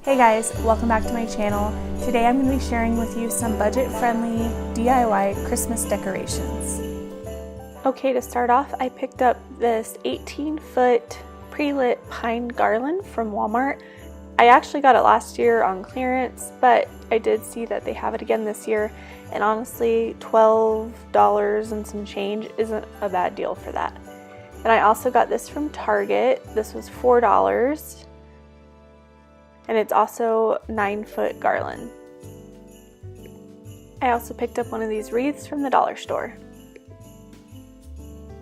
Hey guys, welcome back to my channel. Today I'm going to be sharing with you some budget-friendly DIY Christmas decorations. Okay, to start off, I picked up this 18-foot pre-lit pine garland from Walmart. I actually got it last year on clearance, but I did see that they have it again this year, and honestly, $12 and some change isn't a bad deal for that. And I also got this from Target. This was $4. And it's also 9-foot garland. I also picked up one of these wreaths from the dollar store.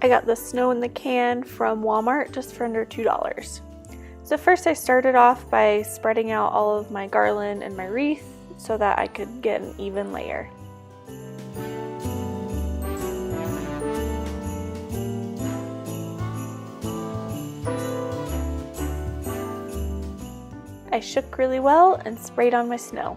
I got the snow in the can from Walmart just for under $2. So first I started off by spreading out all of my garland and my wreath so that I could get an even layer. I shook really well and sprayed on my snow.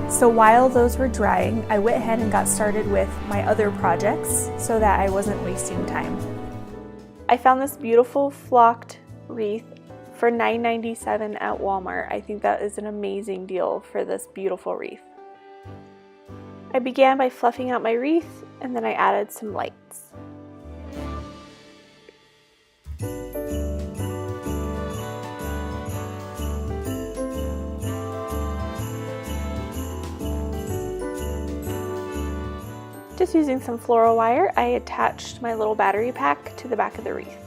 So while those were drying, I went ahead and got started with my other projects so that I wasn't wasting time. I found this beautiful flocked wreath for $9.97 at Walmart. I think that is an amazing deal for this beautiful wreath. I began by fluffing out my wreath, and then I added some lights. Just using some floral wire, I attached my little battery pack to the back of the wreath.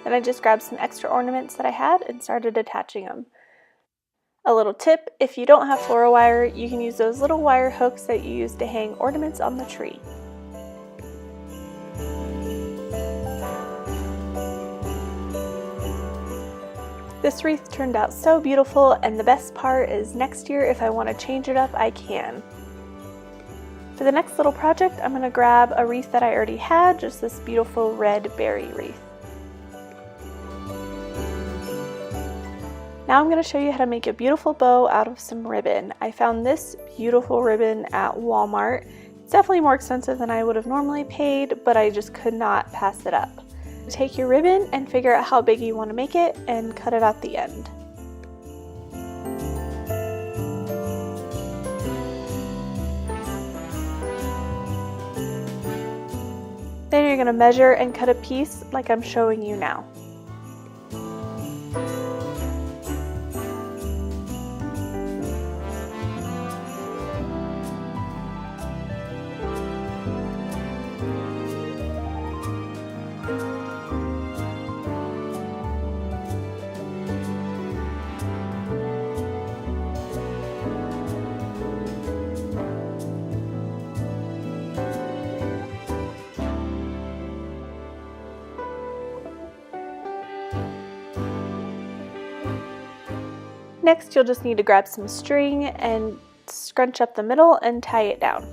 Then I just grabbed some extra ornaments that I had and started attaching them. A little tip, if you don't have floral wire, you can use those little wire hooks that you use to hang ornaments on the tree. This wreath turned out so beautiful, and the best part is next year if I want to change it up, I can. For the next little project, I'm going to grab a wreath that I already had, just this beautiful red berry wreath. Now I'm going to show you how to make a beautiful bow out of some ribbon. I found this beautiful ribbon at Walmart. It's definitely more expensive than I would have normally paid, but I just could not pass it up. Take your ribbon and figure out how big you want to make it and cut it at the end. Then you're going to measure and cut a piece like I'm showing you now. Next, you'll just need to grab some string and scrunch up the middle and tie it down.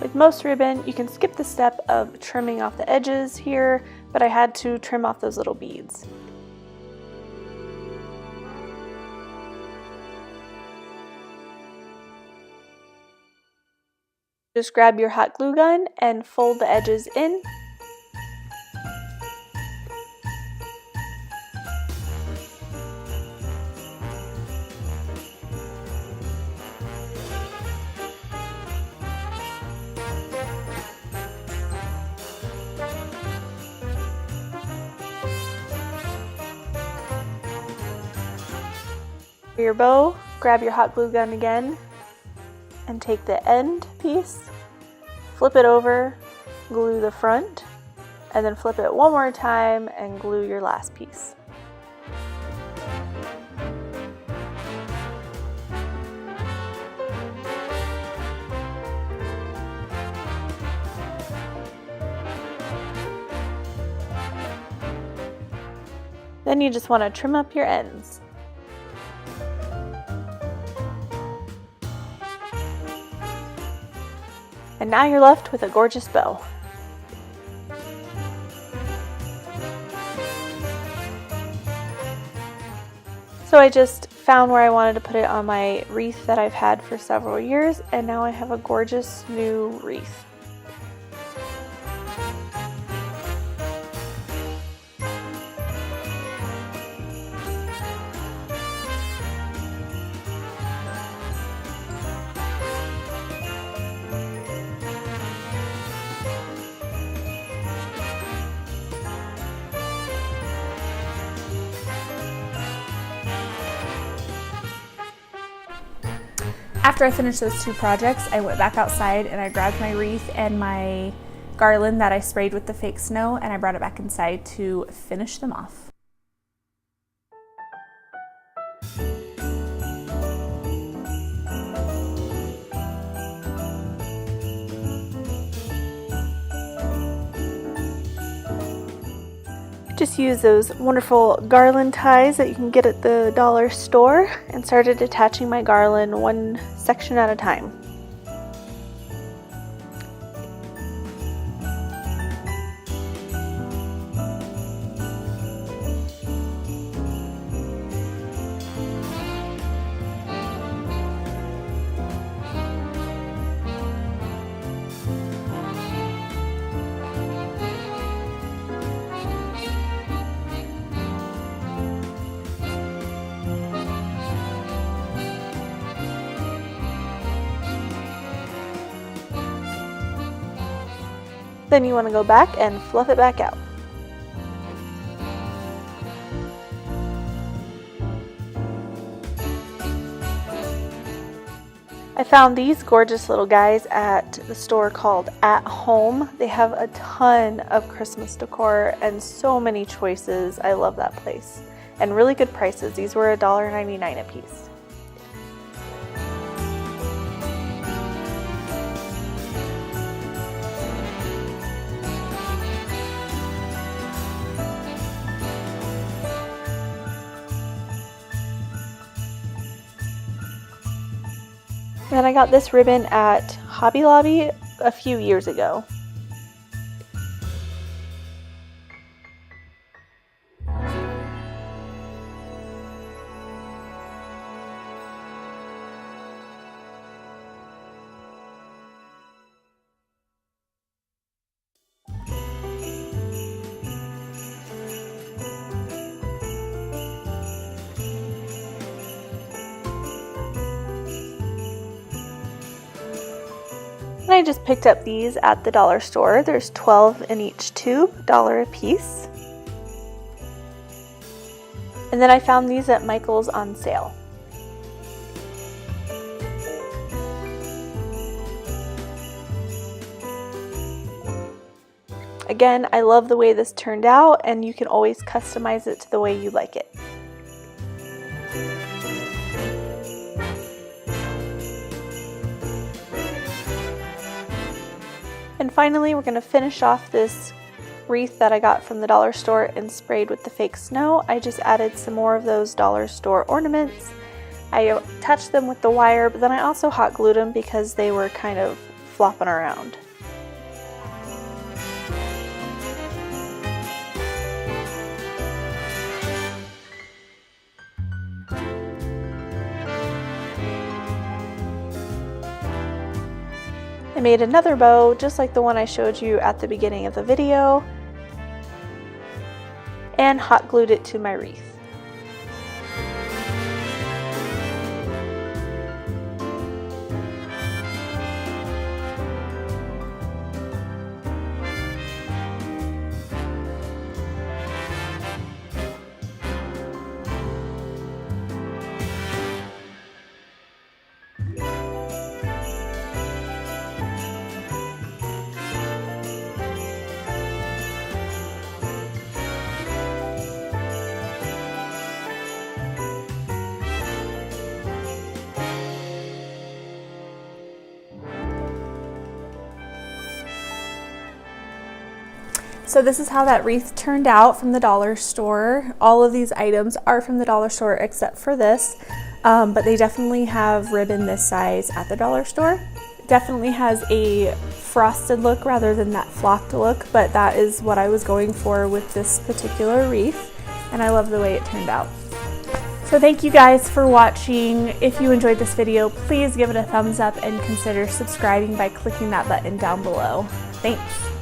With most ribbon, you can skip the step of trimming off the edges here, but I had to trim off those little beads. Just grab your hot glue gun and fold the edges in. For your bow, grab your hot glue gun again and take the end piece, flip it over, glue the front, and then flip it one more time and glue your last piece. Then you just want to trim up your ends. And now you're left with a gorgeous bow. So I just found where I wanted to put it on my wreath that I've had for several years, and now I have a gorgeous new wreath. After I finished those two projects, I went back outside and I grabbed my wreath and my garland that I sprayed with the fake snow, and I brought it back inside to finish them off. Just used those wonderful garland ties that you can get at the dollar store and started attaching my garland one section at a time. Then you want to go back and fluff it back out. I found these gorgeous little guys at the store called At Home. They have a ton of Christmas decor and so many choices. I love that place. And really good prices. These were $1.99 a piece. And I got this ribbon at Hobby Lobby a few years ago. And I just picked up these at the dollar store. There's 12 in each tube, $1 a piece. And then I found these at Michael's on sale. Again, I love the way this turned out, and you can always customize it to the way you like it. And finally, we're going to finish off this wreath that I got from the dollar store and sprayed with the fake snow. I just added some more of those dollar store ornaments. I attached them with the wire, but then I also hot glued them because they were kind of flopping around. I made another bow just like the one I showed you at the beginning of the video and hot glued it to my wreath. So this is how that wreath turned out from the dollar store. All of these items are from the dollar store except for this, but they definitely have ribbon this size at the dollar store. Definitely has a frosted look rather than that flocked look, but that is what I was going for with this particular wreath, and I love the way it turned out. So thank you guys for watching. If you enjoyed this video, please give it a thumbs up and consider subscribing by clicking that button down below. Thanks.